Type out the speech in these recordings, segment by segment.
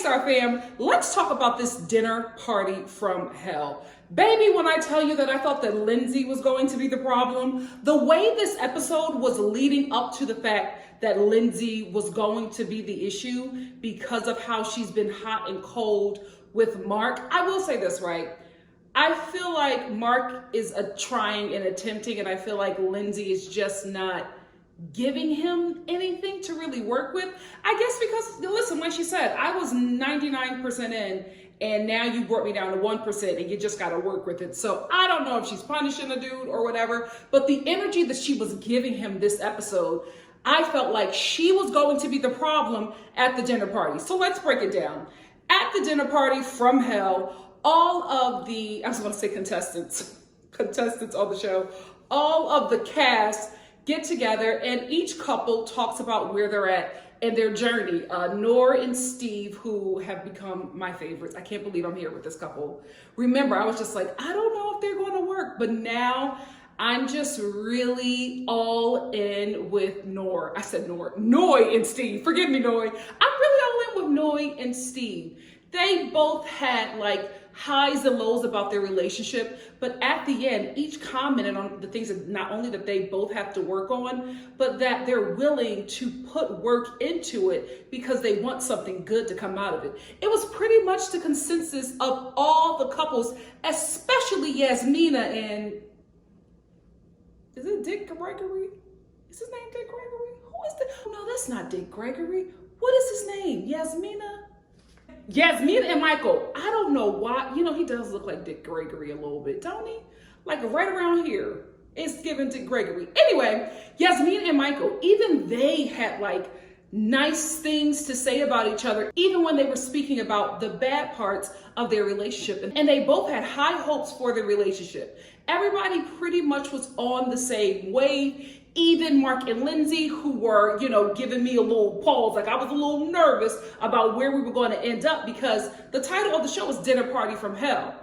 NikkiNicoleStar fam, let's talk about this dinner party from hell. Baby, when I tell you that I thought that Lindsay was going to be the problem, the way this episode was leading up to the fact that Lindsay was going to be the issue because of how she's been hot and cold with Mark. I will say this, right? I feel like Mark is trying and attempting, and I feel like Lindsay is just not giving him anything to really work with. I guess because, listen, like she said, I was 99% in, and now you brought me down to 1%, and you just got to work with it. So I don't know if she's punishing the dude or whatever, but the energy that she was giving him this episode, I felt like she was going to be the problem at the dinner party. So let's break it down. At the dinner party from hell, all of the, I was going to say contestants on the show, all of the cast get together and each couple talks about where they're at in their journey. Noor and Steve, who have become my favorites. I can't believe I'm here with this couple. Remember, I was just like, I don't know if they're going to work, but now I'm just really all in with Noor. I said Noor. Noy and Steve. Forgive me, Noy. I'm really all in with Noy and Steve. They both had like highs and lows about their relationship, but at the end, each commented on the things that not only that they both have to work on, but that they're willing to put work into it because they want something good to come out of it. It was pretty much the consensus of all the couples, especially Yasmina and, is it Dick Gregory? Is his name Dick Gregory? Who is that? No, that's not Dick Gregory. What is his name? Yasmina and Michael. I don't know why. You know, he does look like Dick Gregory a little bit, don't he? Like right around here, it's giving Dick Gregory. Anyway, Yasmina and Michael, even they had like nice things to say about each other, even when they were speaking about the bad parts of their relationship. And they both had high hopes for their relationship. Everybody pretty much was on the same wave. Even Mark and Lindsay, who were, you know, giving me a little pause, like I was a little nervous about where we were going to end up because the title of the show is Dinner Party from Hell.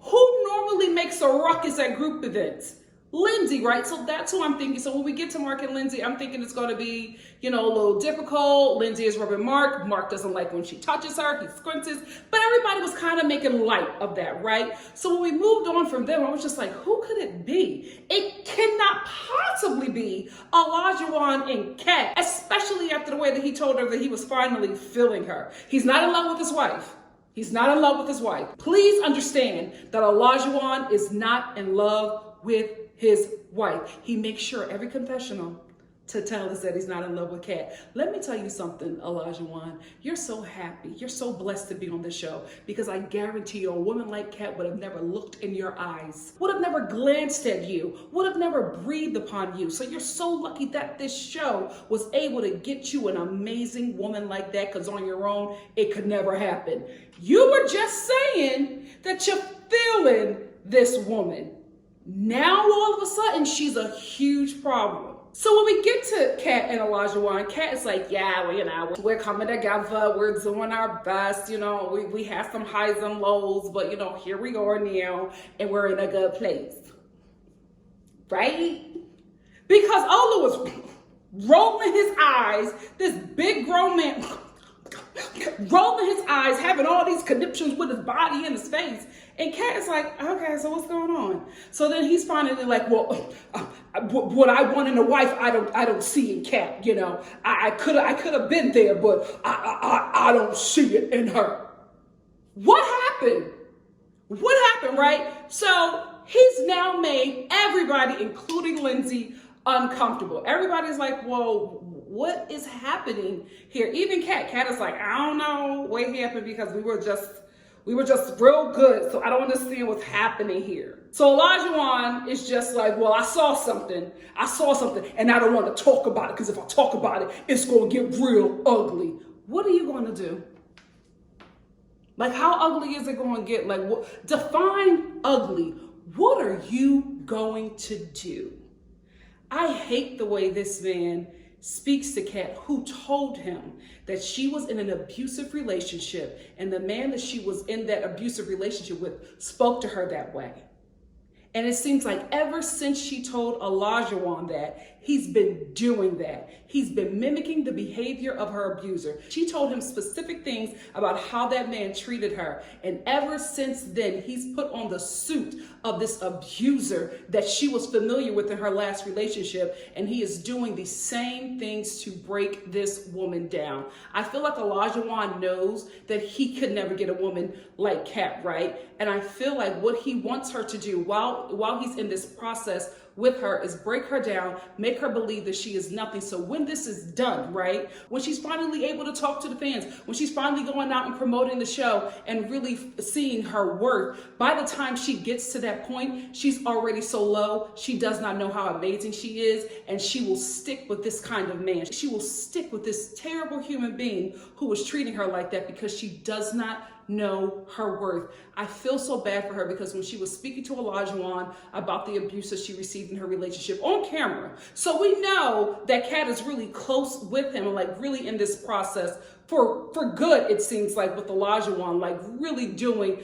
Who normally makes a ruckus at group events? Lindsay, right? So that's who I'm thinking. So when we get to Mark and Lindsay, I'm thinking it's going to be, you know, a little difficult. Lindsay is rubbing Mark. Mark doesn't like when she touches her. He squints. But everybody was kind of making light of that, right? So when we moved on from them, I was just like, who could it be? It cannot possibly be Olajuwon and Kat, especially after the way that he told her that he was finally feeling her. He's not in love with his wife. He's not in love with his wife. Please understand that Olajuwon is not in love with his wife. He makes sure every confessional to tell us that he's not in love with Kat. Let me tell you something, Olajuwon. You're so happy. You're so blessed to be on this show because I guarantee you a woman like Kat would have never looked in your eyes, would have never glanced at you, would have never breathed upon you. So you're so lucky that this show was able to get you an amazing woman like that because on your own, it could never happen. You were just saying that you're feeling this woman. Now, all of a sudden, she's a huge problem. So when we get to Kat and Olajuwon, Kat is like, yeah, well, you know, we're coming together. We're doing our best. You know, we have some highs and lows, but, you know, here we are now, and we're in a good place. Right? Because Ola was rolling his eyes, this big grown man rolling his eyes, having all these conniptions with his body and his face. And Kat is like, okay, so what's going on? So then he's finally like, well, what I want in a wife, I don't see in Kat. You know, I could have been there, but I don't see it in her. What happened? What happened, right? So he's now made everybody, including Lindsay, uncomfortable. Everybody's like, whoa, what is happening here? Even Kat is like, I don't know what happened because we were just real good. So I don't understand what's happening here. So Olajuwon is just like, well, I saw something and I don't want to talk about it because if I talk about it, it's going to get real ugly. What are you going to do? Like, how ugly is it going to get? Like, what, define ugly. What are you going to do? I hate the way this man speaks to Kat, who told him that she was in an abusive relationship and the man that she was in that abusive relationship with spoke to her that way. And it seems like ever since she told Olajuwon that, he's been doing that. He's been mimicking the behavior of her abuser. She told him specific things about how that man treated her. And ever since then, he's put on the suit of this abuser that she was familiar with in her last relationship. And he is doing the same things to break this woman down. I feel like Olajuwon knows that he could never get a woman like Kat, right? And I feel like what he wants her to do while he's in this process with her is break her down, make her believe that she is nothing. So when this is done, right, when she's finally able to talk to the fans, when she's finally going out and promoting the show and really seeing her worth, by the time she gets to that point, she's already so low, she does not know how amazing she is, and she will stick with this kind of man. She will stick with this terrible human being who was treating her like that because she does not know her worth. I feel so bad for her because when she was speaking to Olajuwon about the abuse that she received in her relationship on camera, so we know that Kat is really close with him and like really in this process for good, it seems like, with Olajuwon, like really going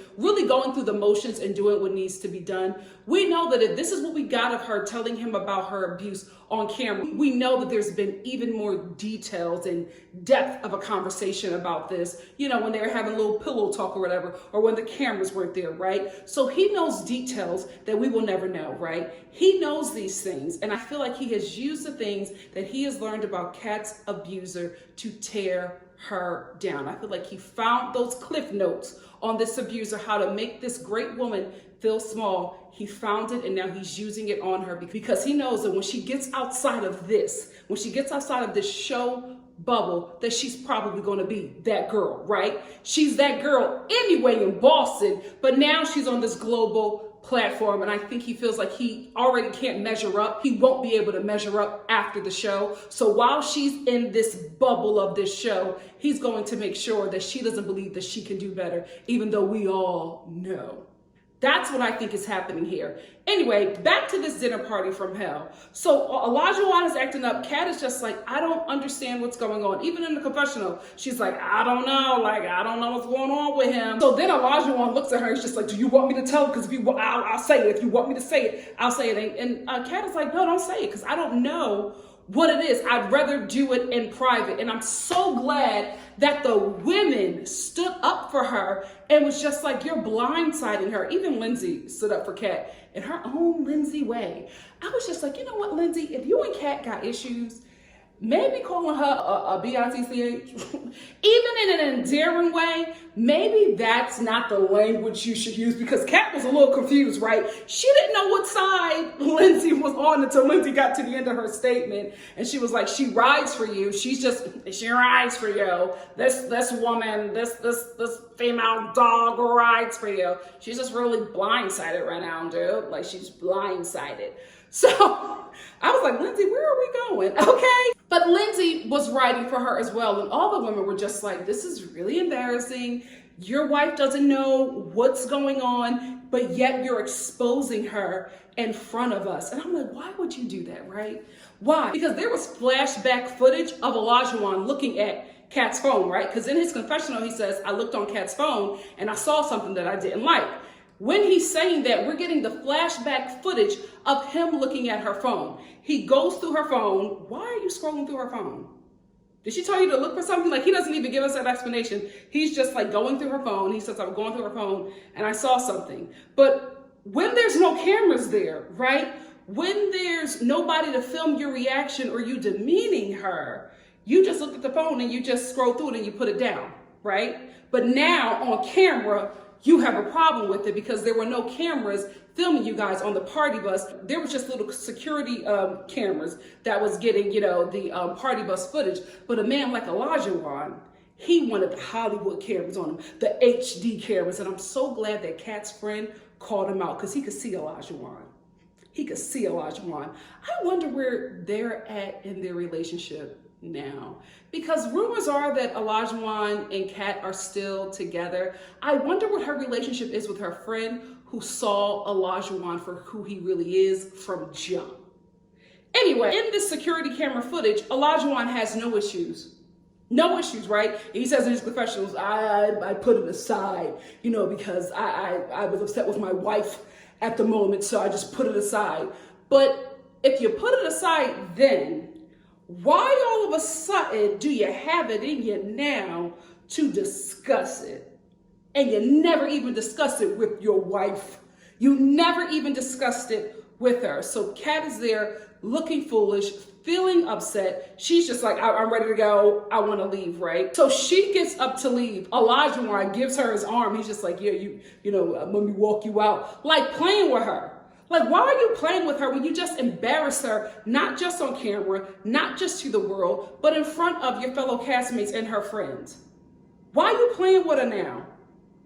through the motions and doing what needs to be done. We know that if this is what we got of her telling him about her abuse on camera, we know that there's been even more details and depth of a conversation about this, you know, when they were having a little pillow talk or whatever, or when the cameras weren't there, right? So he knows details that we will never know, right? He knows these things, and I feel like he has used the things that he has learned about Kat's abuser to tear her down. I feel like he found those cliff notes on this abuser, how to make this great woman feel small. He found it, and now he's using it on her because he knows that when she gets outside of this, show bubble, that she's probably going to be that girl, right? She's that girl anyway in Boston, but now she's on this global platform, and I think he feels like he already can't measure up. He won't be able to measure up after the show. So while she's in this bubble of this show, he's going to make sure that she doesn't believe that she can do better, even though we all know. That's what I think is happening here. Anyway, back to this dinner party from hell. So Olajuwon is acting up. Kat is just like, I don't understand what's going on. Even in the confessional, she's like, I don't know what's going on with him. So then Olajuwon looks at her. He's just like, do you want me to tell? Because I'll say it. If you want me to say it, I'll say it. And Kat is like, no, don't say it, because I don't know what it is. I'd rather do it in private. And I'm so glad that the women stood up for her and was just like, you're blindsiding her. Even Lindsay stood up for Kat in her own Lindsay way. I was just like, you know what, Lindsay, if you and Kat got issues, maybe calling her a B-I-T-C-H, even in an endearing way, maybe that's not the language you should use, because Kat was a little confused, right? She didn't know what side Lindsay was on until Lindsay got to the end of her statement, and she was like, she rides for you. She rides for you. This woman, this female dog rides for you. She's just really blindsided right now, dude. Like, she's blindsided. So I was like, Lindsay, where are we going? Okay. But Lindsay was writing for her as well. And all the women were just like, this is really embarrassing. Your wife doesn't know what's going on, but yet you're exposing her in front of us. And I'm like, why would you do that, right? Why? Because there was flashback footage of Olajuwon looking at Kat's phone, right? Because in his confessional, he says, I looked on Kat's phone and I saw something that I didn't like. When he's saying that, we're getting the flashback footage of him looking at her phone. He goes through her phone. Why are you scrolling through her phone? Did she tell you to look for something? Like, he doesn't even give us that explanation. He's just like going through her phone. He says, I'm going through her phone and I saw something. But when there's no cameras there, right? When there's nobody to film your reaction or you demeaning her, you just look at the phone and you just scroll through it and you put it down, right? But now on camera, you have a problem with it because there were no cameras filming you guys on the party bus. There was just little security cameras that was getting, the party bus footage. But a man like Olajuwon, he wanted the Hollywood cameras on him, the HD cameras. And I'm so glad that Kat's friend called him out because he could see Olajuwon. I wonder where they're at in their relationship now, because rumors are that Olajuwon and Kat are still together. I wonder what her relationship is with her friend who saw Olajuwon for who he really is from jump. Anyway, in this security camera footage, Olajuwon has no issues, right? And he says in his confessionals, I put it aside, because I was upset with my wife at the moment, so I just put it aside. But if you put it aside then, why all of a sudden do you have it in you now to discuss it? And you never even discussed it with your wife. You never even discussed it with her. So Kat is there looking foolish, feeling upset. She's just like, I'm ready to go. I want to leave, right? So she gets up to leave. Olajuwon gives her his arm. He's just like, yeah, you know, let me walk you out. Like playing with her. Like, why are you playing with her when you just embarrass her, not just on camera, not just to the world, but in front of your fellow castmates and her friends? Why are you playing with her now?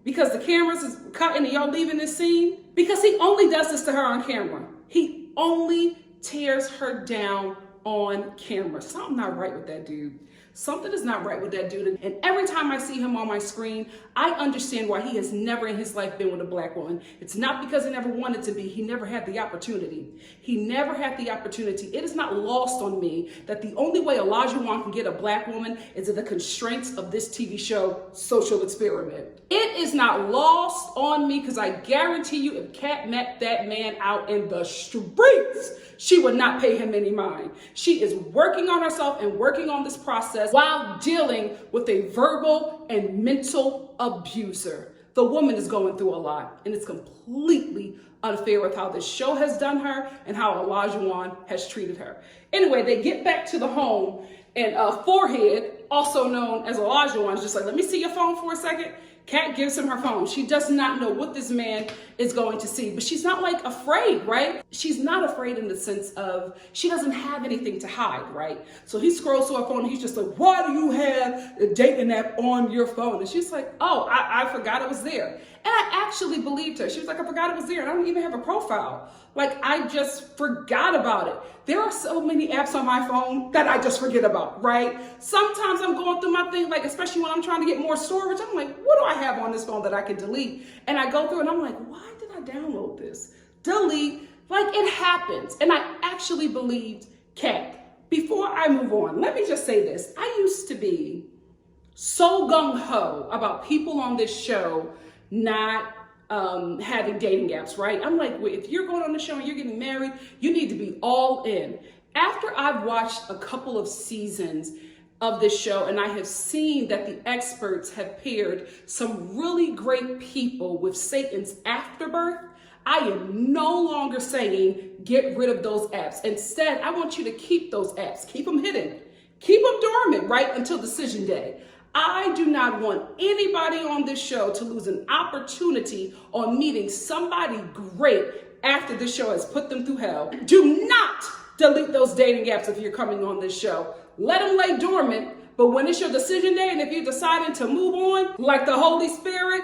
Because the cameras is cutting and y'all leaving this scene? Because he only does this to her on camera. He only tears her down on camera. Something not right with that dude. Something is not right with that dude. And every time I see him on my screen, I understand why he has never in his life been with a black woman. It's not because he never wanted to be. He never had the opportunity. He never had the opportunity. It is not lost on me that the only way Olajuwon can get a black woman is in the constraints of this TV show, Social Experiment. It is not lost on me because I guarantee you if Kat met that man out in the streets, she would not pay him any mind. She is working on herself and working on this process while dealing with a verbal and mental abuser. The woman is going through a lot, and it's completely unfair with how this show has done her and how Olajuwon has treated her. Anyway, they get back to the home, and Forehead, also known as Olajuwon, is just like, let me see your phone for a second. Kat gives him her phone. She does not know what this man is going to see, but she's not like afraid, right? She's not afraid in the sense of she doesn't have anything to hide, right? So he scrolls through her phone and he's just like, why do you have a dating app on your phone? And she's like, oh, I forgot it was there. And I actually believed her. She was like, I forgot it was there and I don't even have a profile. Like, I just forgot about it. There are so many apps on my phone that I just forget about, right? Sometimes I'm going through my thing, like, especially when I'm trying to get more storage, I'm like, what do I have on this phone that I can delete? And I go through and I'm like, why did I download this? Delete, like it happens. And I actually believed Kat. Before I move on, let me just say this. I used to be so gung-ho about people on this show not having dating apps, right? I'm like, well, if you're going on the show and you're getting married, you need to be all in. After I've watched a couple of seasons of this show and I have seen that the experts have paired some really great people with Satan's afterbirth, I am no longer saying get rid of those apps. Instead, I want you to keep those apps, keep them hidden, keep them dormant, right, until decision day. I do not want anybody on this show to lose an opportunity on meeting somebody great after this show has put them through hell. Do not delete those dating apps if you're coming on this show. Let them lay dormant, but when it's your decision day and if you're deciding to move on, like the Holy Spirit,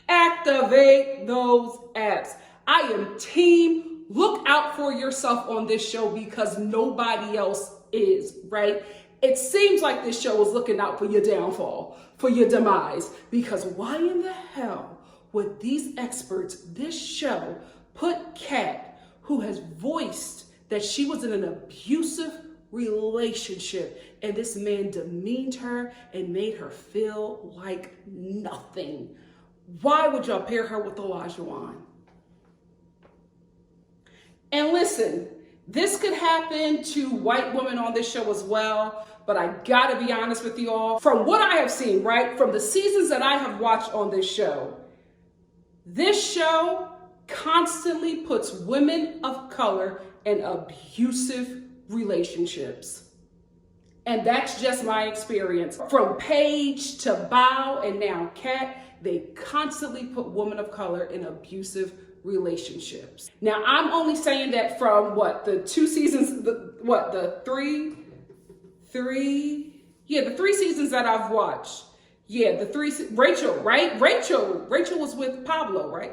activate those apps. I am team look out for yourself on this show because nobody else is, right? It seems like this show is looking out for your downfall, for your demise, because why in the hell would these experts, this show, put Kat, who has voiced that she was in an abusive relationship and this man demeaned her and made her feel like nothing? Why would y'all pair her with Olajuwon? And listen, this could happen to white women on this show as well, but I gotta be honest with you all. From what I have seen, right, from the seasons that I have watched on this show constantly puts women of color in abusive relationships. And that's just my experience. From Paige to Bow and now Kat, they constantly put women of color in abusive relationships. Now, I'm only saying that from what, the 2 seasons, the three seasons that I've watched. Yeah, Rachel, right? Rachel was with Pablo, right?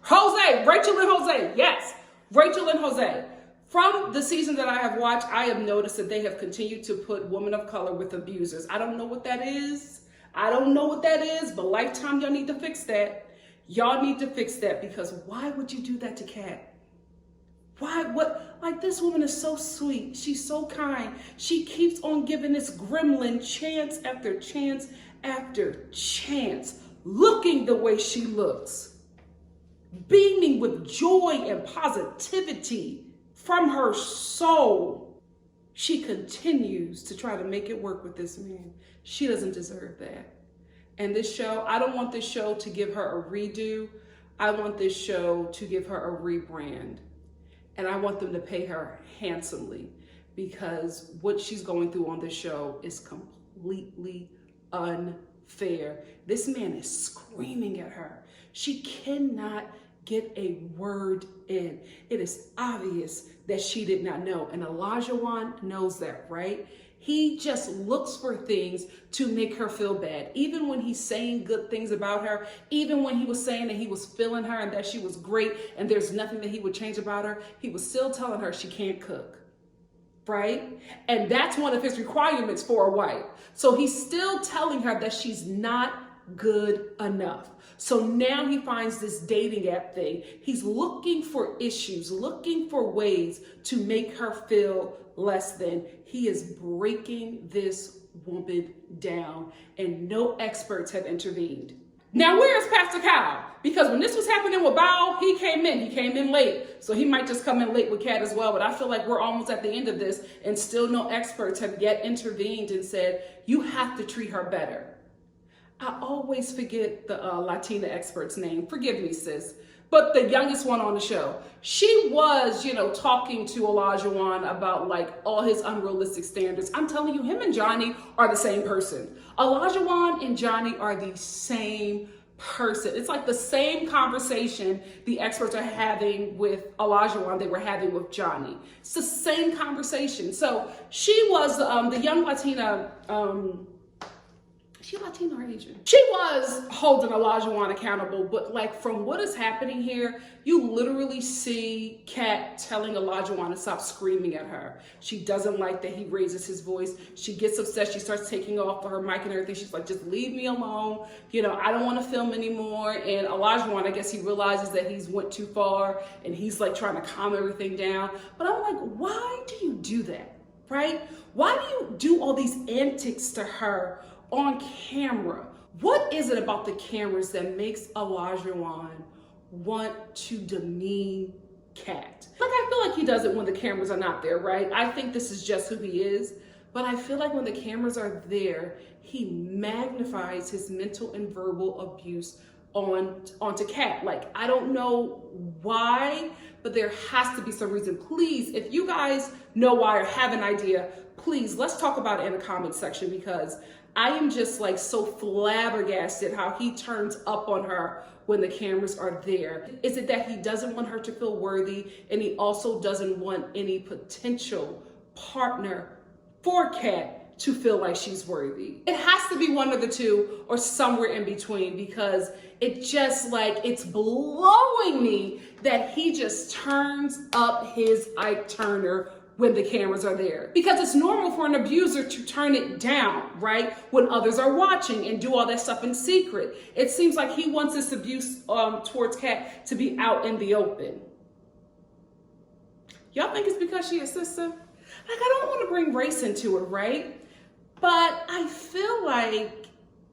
Rachel and Jose, yes. Rachel and Jose. From the season that I have watched, I have noticed that they have continued to put women of color with abusers. I don't know what that is. But Lifetime, y'all need to fix that. Y'all need to fix that, because why would you do that to Kat? Why? What? Like, this woman is so sweet. She's so kind. She keeps on giving this gremlin chance after chance after chance, looking the way she looks, beaming with joy and positivity from her soul, she continues to try to make it work with this man. She doesn't deserve that. And this show, I don't want this show to give her a redo. I want this show to give her a rebrand. And I want them to pay her handsomely, because what she's going through on this show is completely unfair. This man is screaming at her. She cannot get a word in. It is obvious that she did not know. And Olajuwon knows that, right? He just looks for things to make her feel bad. Even when he's saying good things about her, even when he was saying that he was feeling her and that she was great and there's nothing that he would change about her, he was still telling her she can't cook, right? And that's one of his requirements for a wife. So he's still telling her that she's not good enough. So now he finds this dating app thing. He's looking for issues, looking for ways to make her feel less than. He is breaking this woman down, and no experts have intervened. Now, where's Pastor Kyle? Because when this was happening with Bao, he came in late. So he might just come in late with Kat as well. But I feel like we're almost at the end of this, and still no experts have yet intervened and said, you have to treat her better. I always forget the Latina expert's name. Forgive me, sis. But the youngest one on the show, she was, talking to Olajuwon about like all his unrealistic standards. I'm telling you, him and Johnny are the same person. Olajuwon and Johnny are the same person. It's like the same conversation the experts are having with Olajuwon they were having with Johnny. It's the same conversation. So she was the young Latina. She Latina or Asian? She was holding Olajuwon accountable, but like from what is happening here, you literally see Kat telling Olajuwon to stop screaming at her. She doesn't like that he raises his voice. She gets upset. She starts taking off her mic and everything. She's like, just leave me alone. I don't want to film anymore. And Olajuwon, I guess he realizes that he's went too far and he's like trying to calm everything down. But I'm like, why do you do that, right? Why do you do all these antics to her on camera? What is it about the cameras that makes Olajuwon want to demean Kat? Like, I feel like he does it when the cameras are not there, right? I think this is just who he is. But I feel like when the cameras are there, he magnifies his mental and verbal abuse onto Kat. Like, I don't know why, but there has to be some reason. Please, if you guys know why or have an idea, please, let's talk about it in the comment section, because I am just like so flabbergasted how he turns up on her when the cameras are there. Is it that he doesn't want her to feel worthy, and he also doesn't want any potential partner for Kat to feel like she's worthy? It has to be one of the two or somewhere in between, because it just like, it's blowing me that he just turns up his Ike Turner when the cameras are there. Because it's normal for an abuser to turn it down, right? When others are watching and do all that stuff in secret. It seems like he wants this abuse towards Kat to be out in the open. Y'all think it's because she a sister? Like, I don't want to bring race into it, right? But I feel like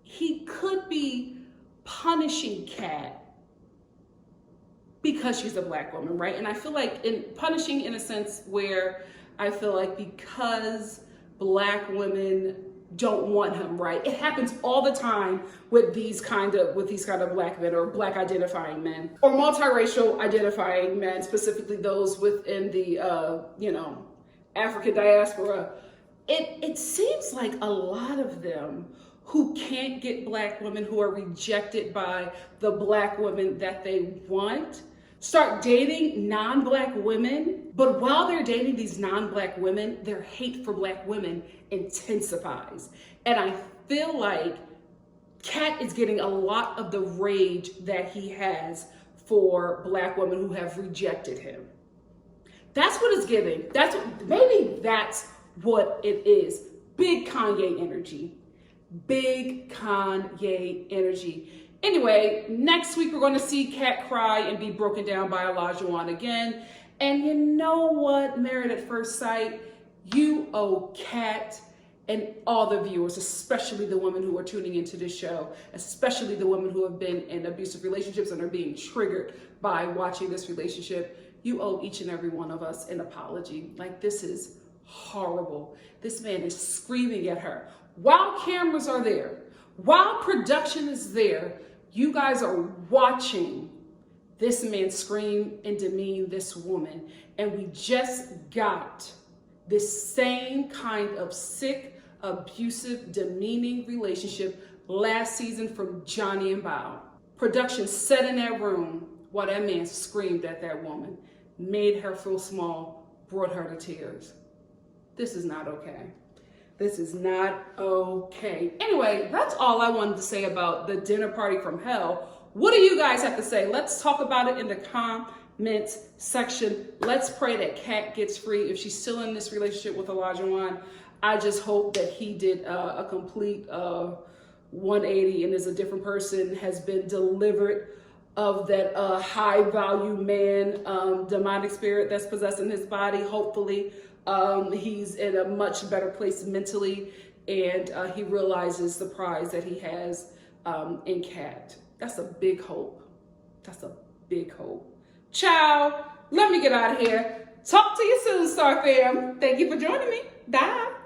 he could be punishing Kat because she's a Black woman, right? And I feel like punishing in a sense where I feel like because Black women don't want him, right? It happens all the time with these kind of Black men or Black identifying men or multiracial identifying men, specifically those within the African diaspora. It seems like a lot of them who can't get Black women, who are rejected by the Black women that they want, start dating non-Black women. But while they're dating these non-Black women, their hate for Black women intensifies. And I feel like Kat is getting a lot of the rage that he has for Black women who have rejected him. That's what it's giving. Maybe that's what it is. Big Kanye energy. Big Kanye energy. Anyway, next week we're going to see Kat cry and be broken down by Olajuwon again. And you know what, Married at First Sight, you owe Kat and all the viewers, especially the women who are tuning into this show, especially the women who have been in abusive relationships and are being triggered by watching this relationship, you owe each and every one of us an apology. Like, this is horrible. This man is screaming at her while cameras are there, while production is there. You guys are watching this man scream and demean this woman. And we just got this same kind of sick, abusive, demeaning relationship last season from Johnny and Bao. Production sat in that room while that man screamed at that woman, made her feel small, brought her to tears. This is not okay. This is not okay. Anyway, that's all I wanted to say about the dinner party from hell. What do you guys have to say? Let's talk about it in the comments section. Let's pray that Kat gets free. If she's still in this relationship with Olajuwon, I just hope that he did a complete 180 and is a different person, has been delivered of that high value man, demonic spirit that's possessing his body. Hopefully he's in a much better place mentally, and he realizes the prize that he has in Kat. That's a big hope. That's a big hope. Ciao. Let me get out of here. Talk to you soon, Star fam. Thank you for joining me. Bye.